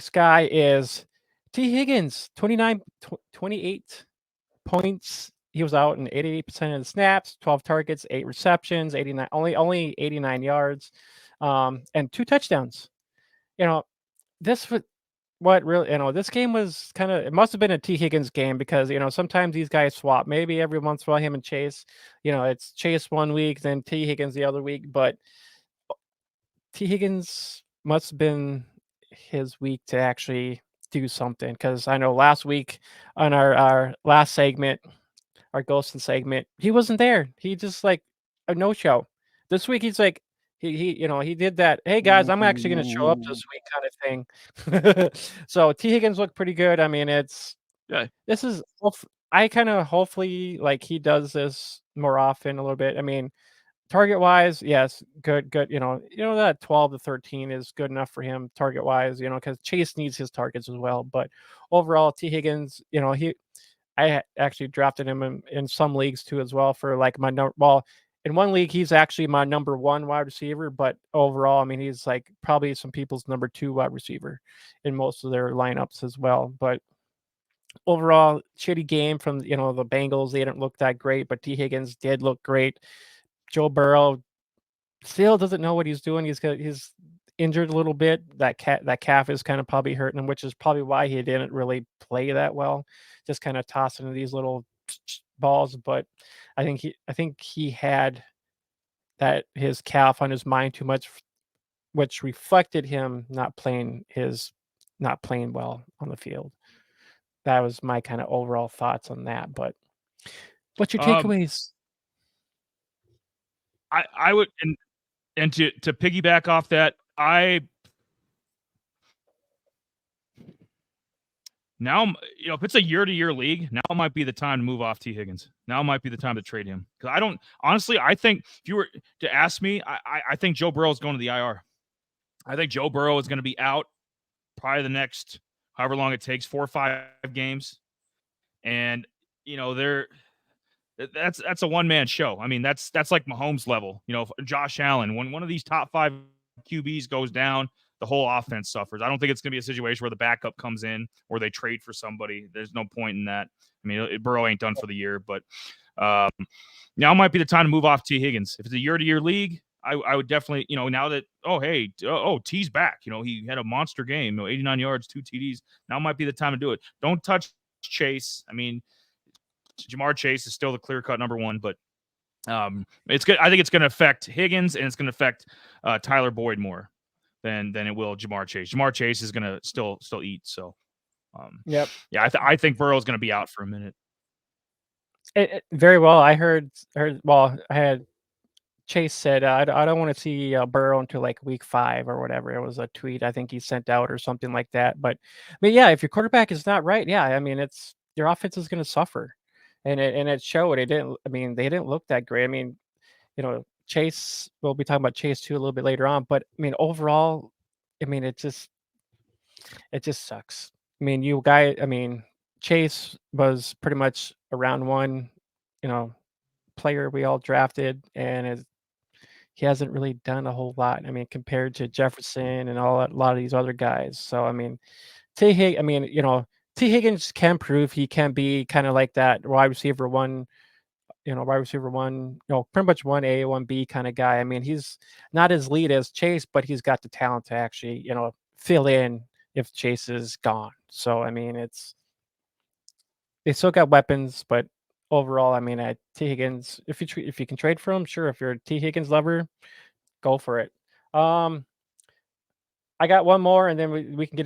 guy is T. Higgins, 28 points. He was out in 88% of the snaps, 12 targets, 8 receptions, 89 only 89 yards, and 2 touchdowns. You know, this was what really, this game was kind of, it must have been a T. Higgins game because, sometimes these guys swap. Maybe every once in a while him and Chase, it's Chase one week, then T. Higgins the other week, but T. Higgins must have been his week to actually do something because I know last week on our last segment, our ghosting segment, he wasn't there. He just like a no show. This week he's like he did that. Hey guys, I'm actually going to show up this week kind of thing. So T. Higgins looked pretty good. I mean, Yeah. this is I kind of hopefully like he does this more often a little bit. I mean, target wise, yes, good. That 12 to 13 is good enough for him target wise, because Chase needs his targets as well. But overall, T. Higgins, I actually drafted him in some leagues too as well for like my number. Well, in one league, he's actually my number 1 wide receiver, but overall, I mean, he's like probably some people's number 2 wide receiver in most of their lineups as well. But overall, shitty game from the Bengals. They didn't look that great, but T. Higgins did look great. Joe Burrow still doesn't know what he's doing. He's injured a little bit. That calf is kind of probably hurting him, which is probably why he didn't really play that well. Just kind of tossing these little balls. But I think he had that his calf on his mind too much, which reflected him not playing well on the field. That was my kind of overall thoughts on that. But what's your takeaways? I would and to piggyback off that, now, if it's a year-to-year league, now might be the time to move off T. Higgins. Now might be the time to trade him. Because I think if you were to ask me, I think Joe Burrow is going to the IR. I think Joe Burrow is going to be out probably the next, however long it takes, 4 or 5 games. And, that's a one-man show. I mean, that's like Mahomes level. Josh Allen, when one of these top 5 QBs goes down, the whole offense suffers. I don't think it's going to be a situation where the backup comes in or they trade for somebody. There's no point in that. I mean, Burrow ain't done for the year, but now might be the time to move off T. Higgins. If it's a year-to-year league, I would definitely, now that, T's back. He had a monster game, 89 yards, 2 TDs. Now might be the time to do it. Don't touch Chase. I mean, Jamar Chase is still the clear-cut number 1, but it's good. I think it's going to affect Higgins and it's going to affect Tyler Boyd more than it will Jamar Chase. Jamar Chase is going to still eat. So, Yep. Yeah, I think Burrow's going to be out for a minute. Very well. I heard. Well, I had Chase said, I don't want to see Burrow until like week 5 or whatever. It was a tweet I think he sent out or something like that. But yeah, if your quarterback is not right, yeah, I mean, it's your offense is going to suffer, and it showed. It didn't. I mean, they didn't look that great. I mean, Chase. We'll be talking about Chase too a little bit later on. But I mean, overall, I mean, it just sucks. I mean, Chase was pretty much a round 1, player we all drafted, and he hasn't really done a whole lot. I mean, compared to Jefferson and a lot of these other guys. So I mean, T. Higgins can prove he can be kind of like that wide receiver 1, pretty much 1A, 1B kind of guy. I mean, he's not as lead as Chase, but he's got the talent to actually, fill in if Chase is gone. So I mean, they still got weapons, but overall, I mean, T. Higgins, if you can trade for him, sure. If you're a T. Higgins lover, go for it. I got one more, and then we can get